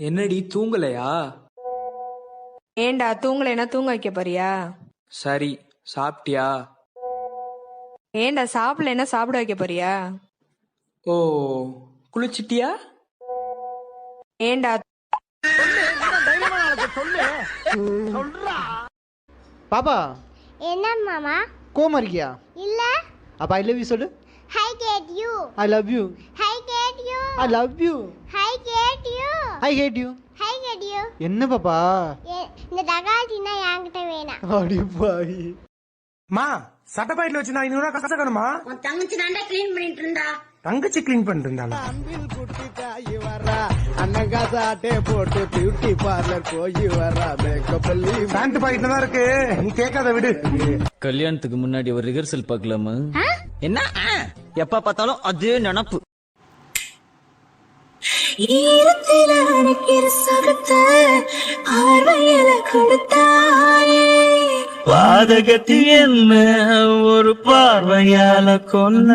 என்னடி தூங்கலையா? ஏண்டா தூங்கலைன்னா தூங்க வைக்க போறியா? சரி, சாப்பிட்டியா? ஏண்டா சாப்பிடலைன்னா சாப்பிட வைக்க போறியா? ஓ, குளிச்சிட்டியா? ஏண்டா பாப்பா என்ன மாமா? கோமா இருக்கியா? இல்ல. அப்ப ஐ லவ் யூ சொல்லு. I get you. I love you. I get you. I love you. I get you. I hate you. I get you. என்ன பாப்பா? இந்த தகாதினா என்கிட்ட வேணாம். அடி பாவி. மா சட்டை பாயிட்ல வச்சு நான் 500 காசு கணுமா? உன் தங்கச்சி தாண்டா கிளீன் பண்ணிட்டு இருந்தா. தங்கச்சி கிளீன் பண்ணிட்டு இருந்தாளா? அன்பில் குட்டி தாயி வரா அண்ணங்கா சாட்டே போட்டு பியூட்டி பார்லர் போய் வரா மேக்கப் பண்ணி பேண்ட் பாயிட்ல தான் இருக்கு, நீ கேட்காத விடு. கல்யாணத்துக்கு முன்னாடி ஒரு ரிஹர்சல் பார்க்கலாமா? என்ன எப்ப பார்த்தாலும் அதே நினப்பு. பாதகத்தி என்ன ஒரு பார்வையால கொன்ன